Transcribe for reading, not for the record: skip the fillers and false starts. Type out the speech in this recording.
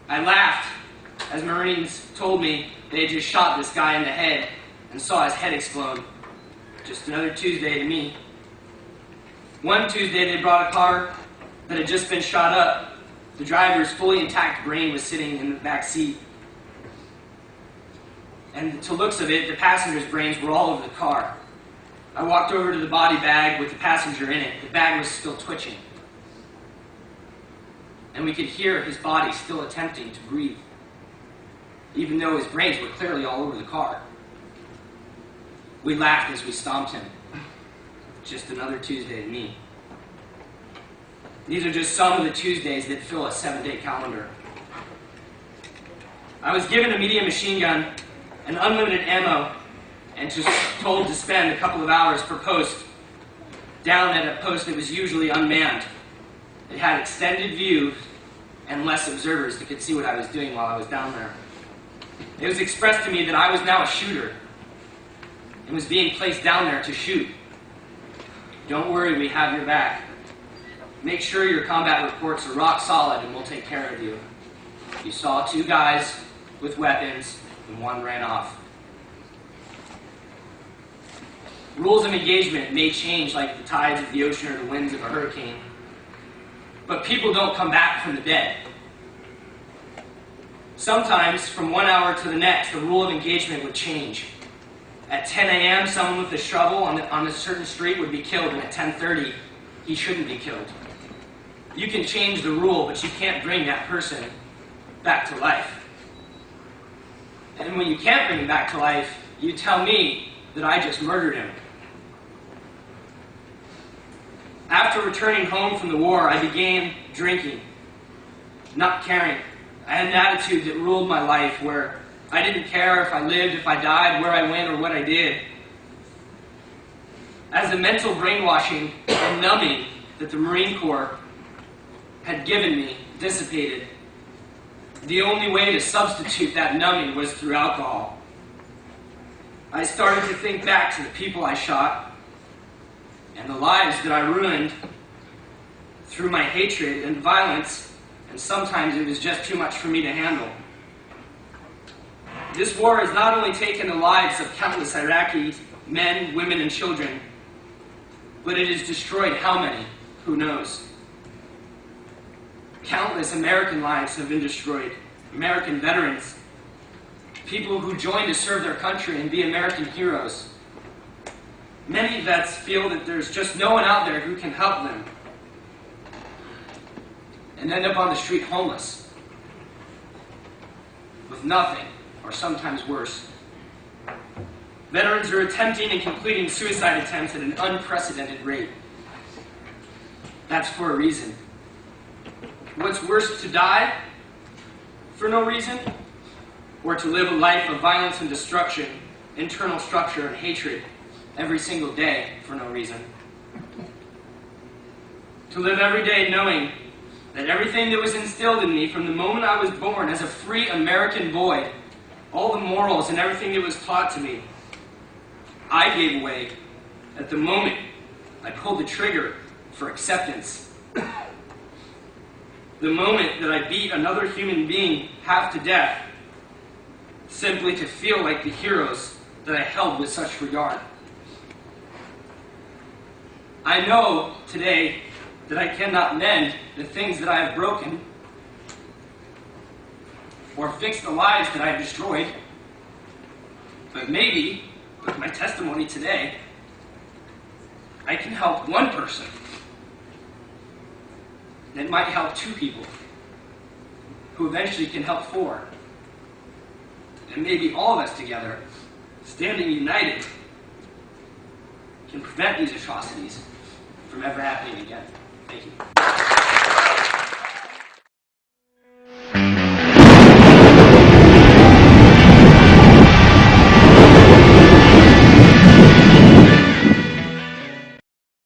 I laughed as Marines told me they had just shot this guy in the head and saw his head explode. Just another Tuesday to me. One Tuesday they brought a car that had just been shot up. The driver's fully intact brain was sitting in the back seat. And to looks of it, the passenger's brains were all over the car. I walked over to the body bag with the passenger in it. The bag was still twitching. And we could hear his body still attempting to breathe, even though his brains were clearly all over the car. We laughed as we stomped him. Just another Tuesday to me. These are just some of the Tuesdays that fill a 7-day calendar. I was given a medium machine gun and unlimited ammo and just told to spend a couple of hours per post down at a post that was usually unmanned. It had extended view and less observers that could see what I was doing while I was down there. It was expressed to me that I was now a shooter and was being placed down there to shoot. Don't worry, we have your back. Make sure your combat reports are rock solid and we'll take care of you. You saw 2 guys with weapons and 1 ran off. Rules of engagement may change like the tides of the ocean or the winds of a hurricane, but people don't come back from the dead. Sometimes, from 1 hour to the next, the rule of engagement would change. At 10 a.m., someone with a shovel on a certain street would be killed, and at 10:30, he shouldn't be killed. You can change the rule, but you can't bring that person back to life. And when you can't bring him back to life, you tell me that I just murdered him. After returning home from the war, I began drinking, not caring. I had an attitude that ruled my life where I didn't care if I lived, if I died, where I went, or what I did. As the mental brainwashing and numbing that the Marine Corps had given me dissipated, the only way to substitute that numbing was through alcohol. I started to think back to the people I shot and the lives that I ruined through my hatred and violence, and sometimes it was just too much for me to handle. This war has not only taken the lives of countless Iraqi men, women, and children, but it has destroyed how many? Who knows? Countless American lives have been destroyed. American veterans, people who joined to serve their country and be American heroes. Many vets feel that there's just no one out there who can help them and end up on the street homeless with nothing, or sometimes worse. Veterans are attempting and completing suicide attempts at an unprecedented rate. That's for a reason. What's worse, to die for no reason, or to live a life of violence and destruction, internal structure and hatred every single day for no reason? To live every day knowing that everything that was instilled in me from the moment I was born as a free American boy, all the morals and everything that was taught to me, I gave away at the moment I pulled the trigger for acceptance. The moment that I beat another human being half to death, simply to feel like the heroes that I held with such regard. I know today that I cannot mend the things that I have broken or fix the lives that I have destroyed, but maybe, with my testimony today, I can help one person that might help 2 people, who eventually can help 4. And maybe all of us together, standing united, can prevent these atrocities from ever happening again. Thank you.